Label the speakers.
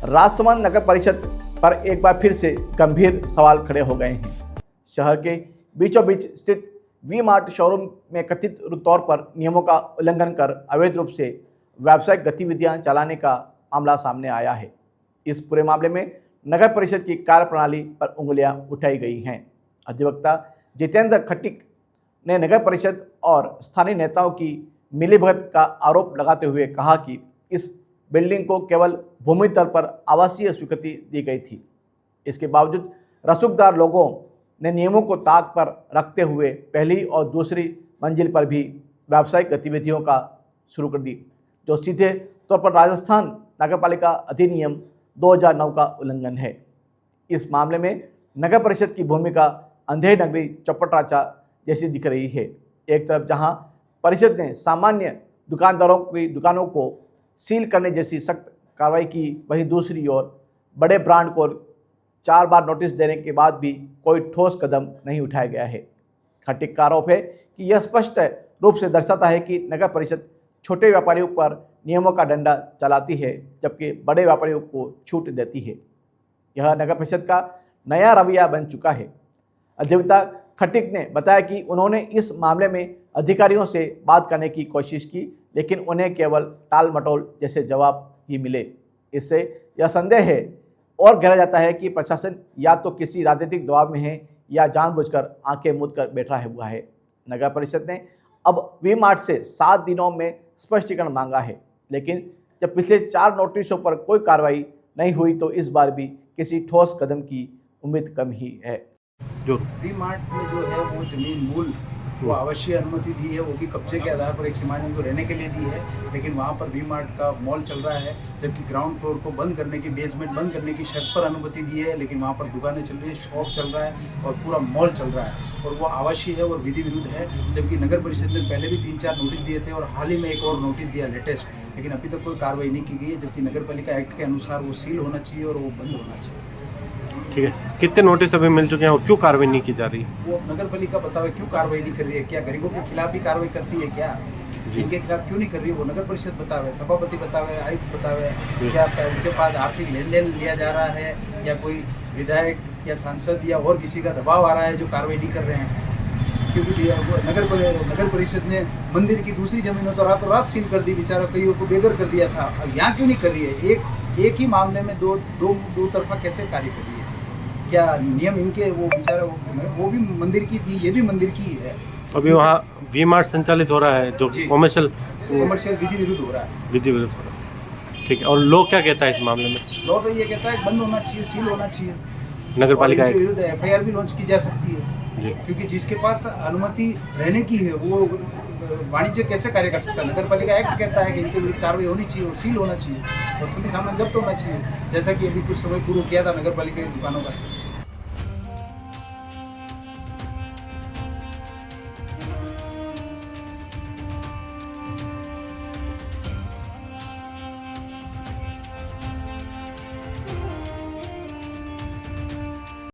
Speaker 1: राजसमंद नगर परिषद पर एक बार फिर से गंभीर सवाल खड़े हो गए हैं। शहर के बीचों बीच स्थित वी मार्ट शोरूम में कथित तौर पर नियमों का उल्लंघन कर अवैध रूप से व्यावसायिक गतिविधियां चलाने का मामला सामने आया है। इस पूरे मामले में नगर परिषद की कार्यप्रणाली पर उंगलियां उठाई गई हैं। अधिवक्ता जितेंद्र खट्टिक ने नगर परिषद और स्थानीय नेताओं की मिलीभगत का आरोप लगाते हुए कहा कि इस बिल्डिंग को केवल भूमि तल पर आवासीय स्वीकृति दी गई थी। इसके बावजूद रसूखदार लोगों ने नियमों को ताक पर रखते हुए पहली और दूसरी मंजिल पर भी व्यावसायिक गतिविधियों का शुरू कर दी, जो सीधे तौर पर राजस्थान नगरपालिका अधिनियम 2009 का उल्लंघन है। इस मामले में नगर परिषद की भूमिका अंधेरी नगरी चौपटराचा जैसी दिख रही है। एक तरफ जहां परिषद ने सामान्य दुकानदारों की दुकानों को सील करने जैसी सख्त कार्रवाई की, वहीं दूसरी ओर बड़े ब्रांड को 4 बार नोटिस देने के बाद भी कोई ठोस कदम नहीं उठाया गया है। खट्टिक का आरोप है कि यह स्पष्ट रूप से दर्शाता है कि नगर परिषद छोटे व्यापारियों पर नियमों का डंडा चलाती है, जबकि बड़े व्यापारियों को छूट देती है। यह नगर परिषद का नया रवैया बन चुका है। अधिवक्ता खट्टिक ने बताया कि उन्होंने इस मामले में अधिकारियों से बात करने की कोशिश की, लेकिन उन्हें केवल टाल मटोल जैसे जवाब ही मिले। इससे यह संदेह है और गहरा जाता है कि प्रशासन या तो किसी राजनीतिक दबाव में है या जानबूझकर आंखें मूंद कर बैठा हुआ है। नगर परिषद ने अब वी मार्ट से 7 दिनों में स्पष्टीकरण मांगा है, लेकिन जब पिछले 4 नोटिसों पर कोई कार्रवाई नहीं हुई तो इस बार भी किसी ठोस कदम की उम्मीद कम ही है।
Speaker 2: जो वी मार्ट में जो है वो जमीन मूल वो आवश्यक अनुमति दी है, वो भी कब्जे के आधार पर एक सीमांचल को रहने के लिए दी है, लेकिन वहाँ पर वी मार्ट का मॉल चल रहा है, जबकि ग्राउंड फ्लोर को बंद करने की, बेसमेंट बंद करने की शर्त पर अनुमति दी है, लेकिन वहाँ पर दुकानें चल रही है, शॉप चल रहा है और पूरा मॉल चल रहा है और वो आवासीय है और विधि विरुद्ध है। जबकि नगर परिषद ने पहले भी 3-4 नोटिस दिए थे और हाल ही में एक और नोटिस दिया लेटेस्ट, लेकिन अभी तक कोई कार्रवाई नहीं की गई है, जबकि नगर पालिका एक्ट के अनुसार वो सील होना चाहिए और वो बंद होना चाहिए।
Speaker 3: ठीक है, कितने नोटिस अभी मिल चुके हैं और क्यों कार्रवाई नहीं की जा रही?
Speaker 2: वो नगर पालिका बतावे क्यों कार्रवाई नहीं कर रही है, क्या गरीबों के खिलाफ भी कार्रवाई करती है क्या? इनके खिलाफ क्यों नहीं कर रही है? वो नगर परिषद बतावे, सभापति बतावे, आयुक्त बतावे, क्या उनके पास आर्थिक लेन देन लिया जा रहा है या कोई विधायक या सांसद या और किसी का दबाव आ रहा है जो कार्रवाई नहीं कर रहे हैं? क्योंकि नगर परिषद ने मंदिर की दूसरी जमीनों तो रातों रात सील कर दी, बेचारा कईयों को बेघर कर दिया था। अब यहाँ क्यों नहीं कर रही है? एक ही मामले में दो तरफा कैसे कार्य कर रही है? क्या नियम इनके वो बेचारा वो भी मंदिर की थी, ये भी मंदिर की है।
Speaker 3: अभी वहाँ वी मार्ट संचालित हो रहा है जो कॉमर्शियल
Speaker 2: विधि विरुद्ध हो रहा है।
Speaker 3: विधि विरुद्ध हो रहा है। ठीक है, और लॉ क्या कहता है इस मामले में?
Speaker 2: लॉ तो ये कहता है बंद होना चाहिए, सील होना चाहिए।
Speaker 3: नगर पालिका
Speaker 2: के विरुद्ध FIR भी लॉन्च की जा सकती है, क्योंकि जिसके पास अनुमति रहने की है वो वाणिज्य कैसे कार्य कर सकता है? नगर पालिका एक्ट कहता है कि इनके विरुद्ध कार्रवाई होनी चाहिए और सील होना चाहिए और सभी सामान जब्त होना चाहिए, जैसा कि अभी कुछ समय पूर्व किया था नगर पालिका की दुकानों का।